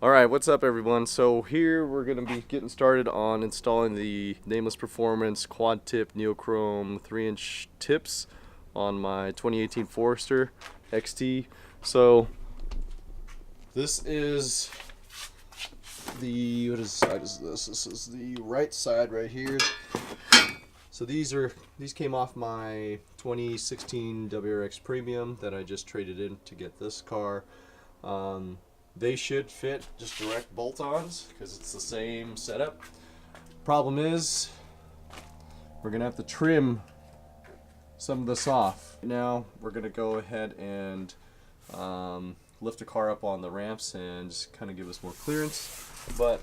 Alright, what's up everyone? So here we're going to be getting started on installing the Nameless Performance quad tip neochrome 3-inch tips on my 2018 Forester XT. So this is the, what side is this? This is the right side right here. So these came off my 2016 WRX Premium that I just traded in to get this car. They should fit just direct bolt-ons because it's the same setup. Problem is, we're gonna have to trim some of this off. Now we're gonna go ahead and lift the car up on the ramps and just kind of give us more clearance. But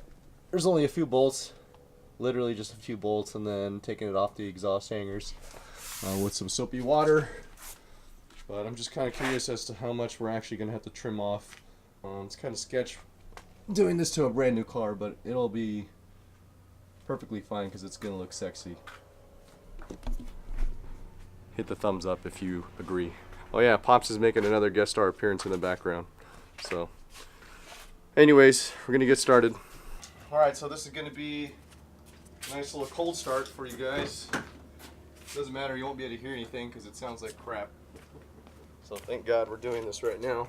there's only a few bolts, literally just a few bolts, and then taking it off the exhaust hangers with some soapy water. But I'm just kind of curious as to how much we're actually gonna have to trim off. It's kind of sketch doing this to a brand new car, but it'll be perfectly fine because it's gonna look sexy. Hit the thumbs up if you agree. Oh yeah, Pops is making another guest star appearance in the background. So anyways, we're gonna get started. Alright, so this is gonna be a nice little cold start for you guys. Doesn't matter, you won't be able to hear anything because it sounds like crap. So thank God we're doing this right now.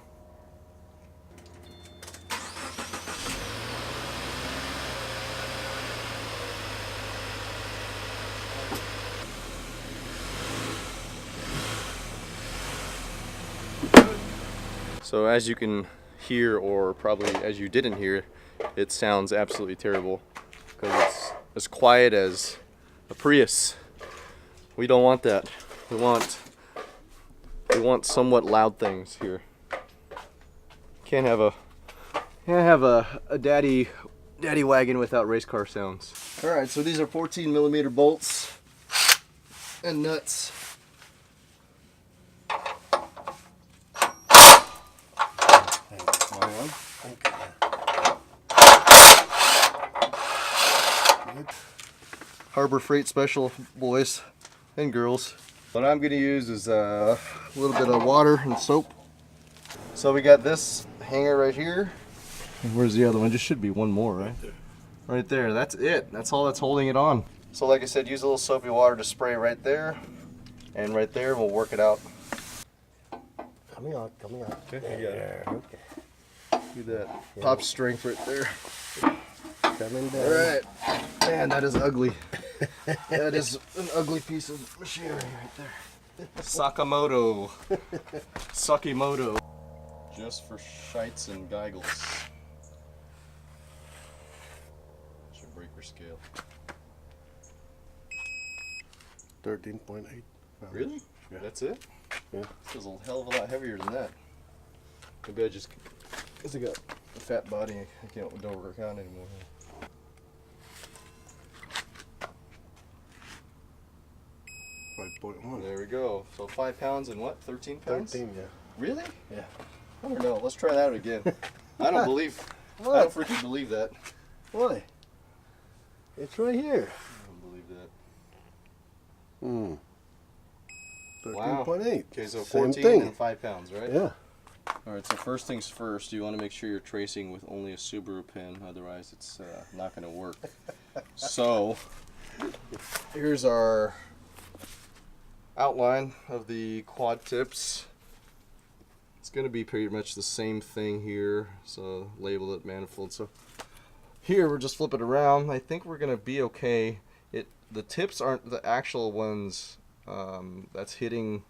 So as you can hear, or probably as you didn't hear, it sounds absolutely terrible because it's as quiet as a Prius. We don't want that. We want somewhat loud things here. Can't have a daddy wagon without race car sounds. All right, so these are 14mm bolts and nuts. Harbor Freight Special, boys and girls. What I'm gonna use is a little bit of water and soap. So we got this hanger right here. Where's the other one? Just should be one more, right? Right there, that's it. That's all that's holding it on. So like I said, use a little soapy water to spray right there. And right there, we'll work it out. Coming on. Okay, there, okay. Do that. Yeah. Pop strength right there. Coming down. Alright. Man, that is ugly. That is an ugly piece of machinery right there. Sakamoto. Sakimoto. Just for shites and giggles. Should break your scale. 13.8. Really? Yeah. That's it? Yeah. This is a hell of a lot heavier than that. Maybe I just, because I got a fat body, I don't work out anymore. 5.1. There we go. So 5 pounds and what? 13 pounds? 13, yeah. Really? Yeah. I don't know. Let's try that again. I don't What? I don't freaking believe that. Why? It's right here. I don't believe that. 13.8. Okay, so Same 14 thing. and 5 pounds, right? Yeah. Alright, so first things first, you want to make sure you're tracing with only a Subaru pin, otherwise it's not going to work. So, here's our outline of the quad tips. It's going to be pretty much the same thing here, so label it manifold. So here we're just flip it around. I think we're going to be okay. The tips aren't the actual ones that's hitting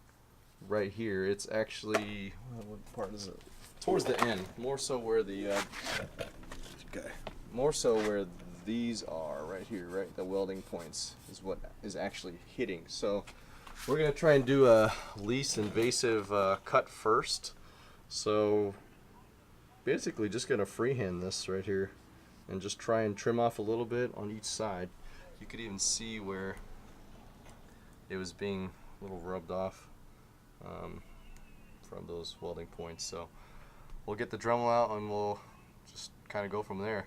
right here. It's actually, what part is it? Towards the end, more so where the more so where these are right here, right? The welding points is what is actually hitting. So we're gonna try and do a least invasive cut first. So basically just gonna freehand this right here and just try and trim off a little bit on each side. You could even see where it was being a little rubbed off from those welding points. So we'll get the Dremel out and we'll just kind of go from there.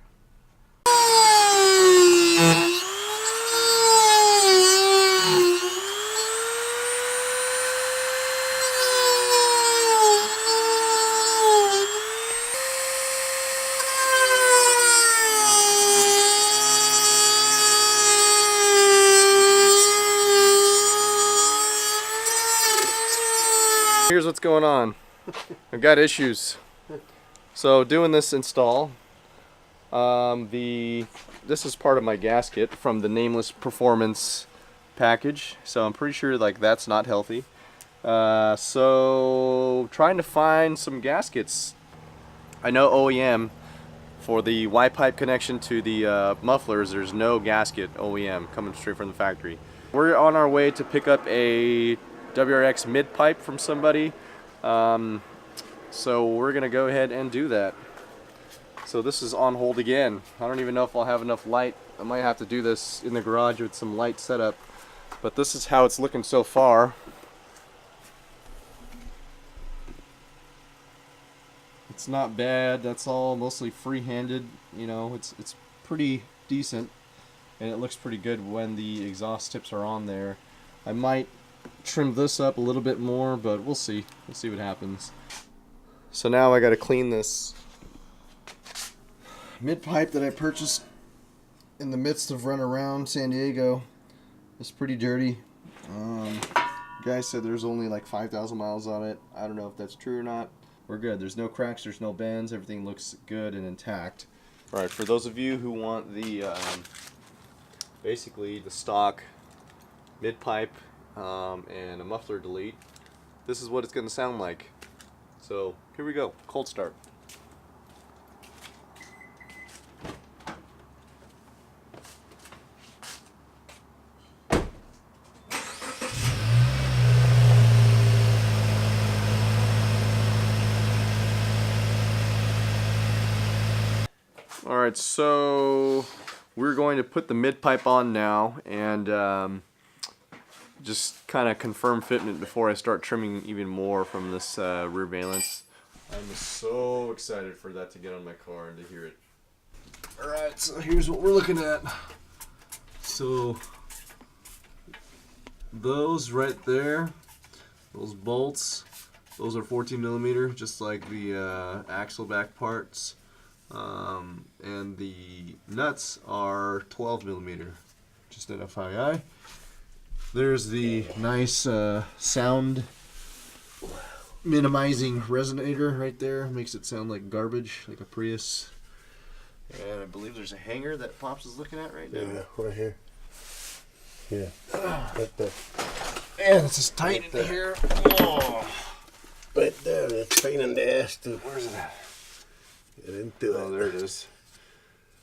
here's what's going on. I've got issues. So doing this install, this is part of my gasket from the Nameless Performance package. So I'm pretty sure like that's not healthy. So trying to find some gaskets. I know OEM for the Y-pipe connection to the mufflers, there's no gasket OEM coming straight from the factory. We're on our way to pick up a WRX mid-pipe from somebody. So we're gonna go ahead and do that. So this is on hold again. I don't even know if I'll have enough light. I might have to do this in the garage with some light setup. But this is how it's looking so far. It's not bad. That's all mostly free-handed. You know, it's pretty decent, and it looks pretty good when the exhaust tips are on there. I might trim this up a little bit more, but we'll see. We'll see what happens. So now I got to clean this mid-pipe that I purchased in the midst of run around San Diego. It's pretty dirty. Guy said there's only like 5,000 miles on it. I don't know if that's true or not. We're good. There's no cracks, there's no bends. Everything looks good and intact. All right, for those of you who want the basically the stock mid-pipe and a muffler delete, this is what it's going to sound like. So here we go. Cold start. Alright, so we're going to put the mid-pipe on now and just kind of confirm fitment before I start trimming even more from this rear valence. I'm so excited for that to get on my car and to hear it. Alright, so here's what we're looking at. So those right there, those bolts, those are 14 millimeter, just like the axle back parts. And the nuts are 12 millimeter, just an FYI. There's the nice sound minimizing resonator right there, makes it sound like garbage, like a Prius. And I believe there's a hanger that Pops is looking at right now. Yeah, right here. Yeah, right there. And it's just tight right in here. Oh. Right there, it's pain in the ass too. Where's it at? Get into it. Oh, there it is.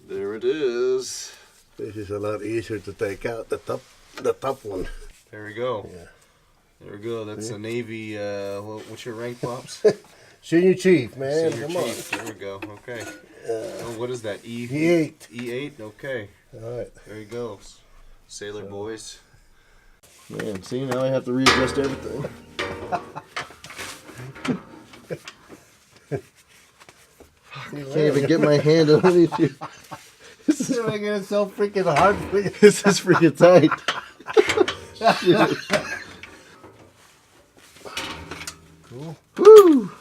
There it is. This is a lot easier to take out, the top one. There we go. Yeah. There we go. That's a Navy, what's your rank, Pops? Senior Chief, man. Senior Come Chief. on. There we go. Okay. Oh, what is that? E8. E8? Okay. All right. There you go. Sailor boys. Man, see, now I have to readjust everything. I can't even get my hand underneath you. This is making it so freaking hard for you. This is freaking tight. Shit. Cool. Woo!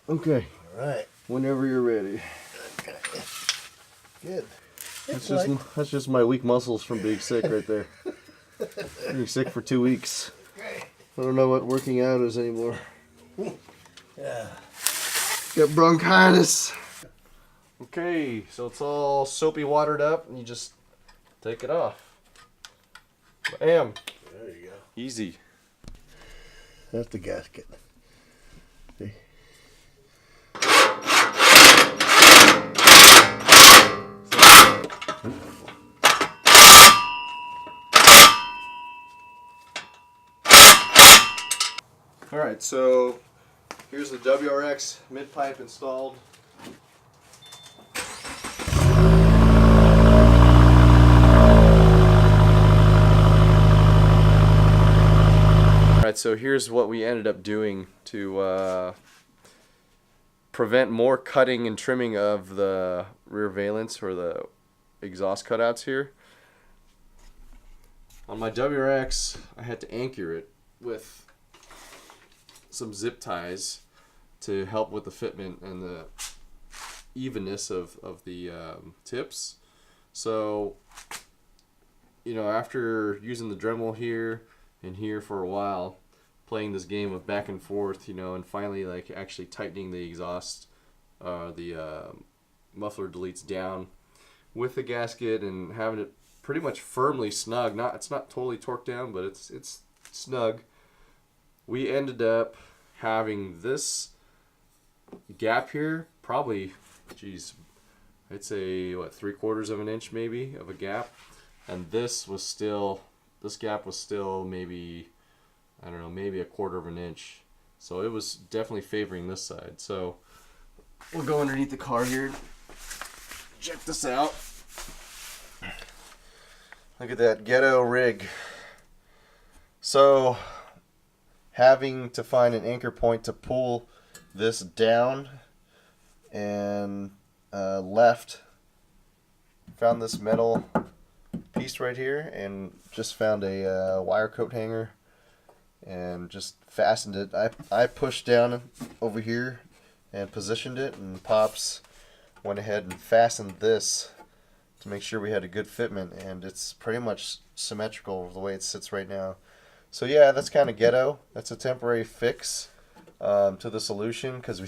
Okay. All right. Whenever you're ready. Okay. Good. That's just my weak muscles from being sick right there. Being sick for 2 weeks. I don't know what working out is anymore. Yeah. Got bronchitis. Okay, so it's all soapy watered up and you just take it off. Bam. There you go. Easy. That's the gasket. See? Alright, so here's the WRX mid-pipe installed. Alright, so here's what we ended up doing to prevent more cutting and trimming of the rear valence or the exhaust cutouts here. On my WRX, I had to anchor it with some zip ties to help with the fitment and the evenness of the tips. So, you know, after using the Dremel here and here for a while, playing this game of back and forth, you know, and finally like actually tightening the exhaust, the muffler deletes down with the gasket and having it pretty much firmly snug. It's not totally torqued down, but it's snug. We ended up having this gap here, probably, geez, I'd say what, 3/4 of an inch maybe of a gap, and this gap was still maybe, I don't know, maybe 1/4 of an inch. So it was definitely favoring this side. So we'll go underneath the car here. Check this out. Look at that ghetto rig. So having to find an anchor point to pull this down and left, found this metal piece right here and just found a wire coat hanger and just fastened it. I pushed down over here and positioned it, and Pops went ahead and fastened this to make sure we had a good fitment, and it's pretty much symmetrical the way it sits right now. So yeah, that's kind of ghetto. That's a temporary fix to the solution, because we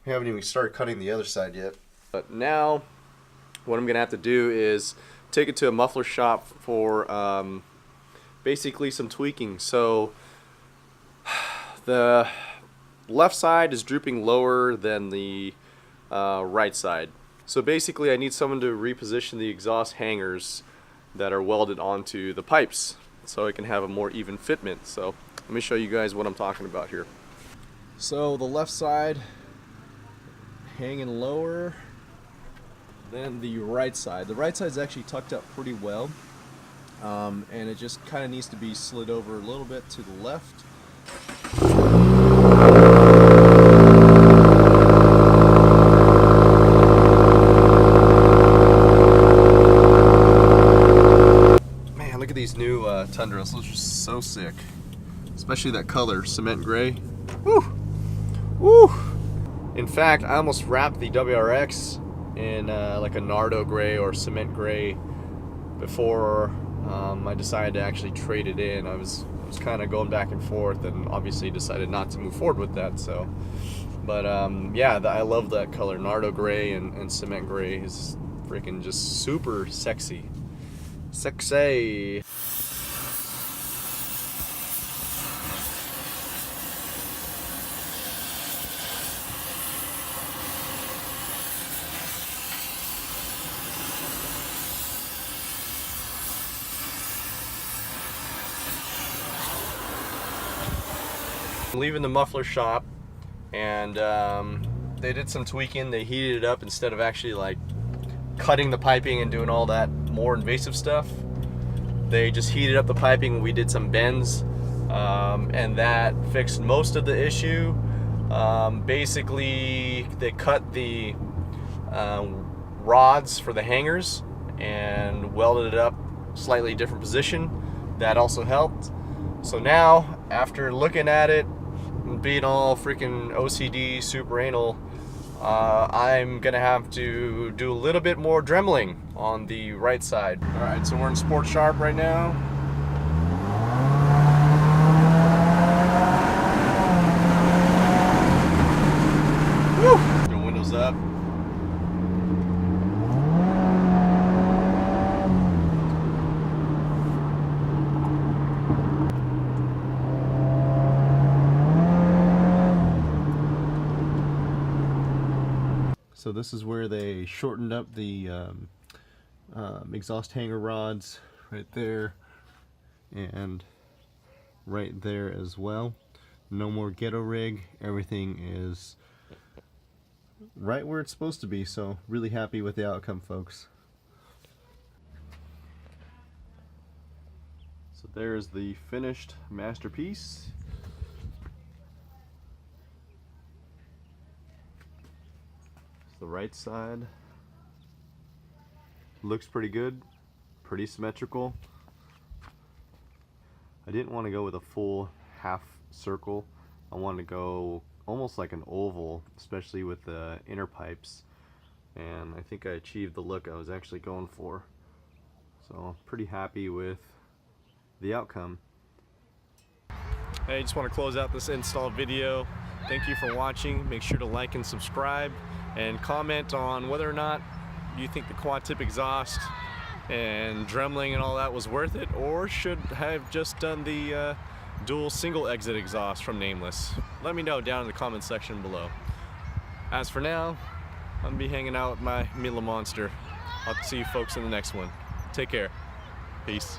haven't even started cutting the other side yet. But now what I'm gonna have to do is take it to a muffler shop for basically some tweaking. So the left side is drooping lower than the right side. So basically I need someone to reposition the exhaust hangers that are welded onto the pipes so it can have a more even fitment. So let me show you guys what I'm talking about here. So the left side hanging lower than the right side. The right side is actually tucked up pretty well, and it just kind of needs to be slid over a little bit to the left. Man, look at these new Tundras. Those are so sick. Especially that color, cement gray. Woo! Woo! In fact, I almost wrapped the WRX in like a Nardo gray or cement gray before I decided to actually trade it in. I was kind of going back and forth, and obviously decided not to move forward with that. So, but yeah, I love that color. Nardo gray and cement gray is freaking just super sexy. Sexy. Leaving the muffler shop, and they did some tweaking. They heated it up instead of actually like cutting the piping and doing all that more invasive stuff. They just heated up the piping. We did some bends, and that fixed most of the issue. Basically, they cut the rods for the hangers and welded it up slightly different position. That also helped. So now, after looking at it, being all freaking OCD, super anal, I'm gonna have to do a little bit more dremeling on the right side. All right, so we're in Sport Sharp right now. Woo! The windows up. So this is where they shortened up the exhaust hanger rods right there and right there as well. No more ghetto rig. Everything is right where it's supposed to be. So really happy with the outcome, folks. So there's the finished masterpiece. The right side looks pretty good, pretty symmetrical. I didn't want to go with a full half circle. I wanted to go almost like an oval, especially with the inner pipes, and I think I achieved the look I was actually going for. So I'm pretty happy with the outcome. I just want to close out this install video. Thank you for watching. Make sure to like and subscribe and comment on whether or not you think the quad tip exhaust and Dremling and all that was worth it, or should have just done the dual single exit exhaust from Nameless. Let me know down in the comment section below. As for now, I'm gonna be hanging out with my Mila Monster. I'll see you folks in the next one. Take care. Peace.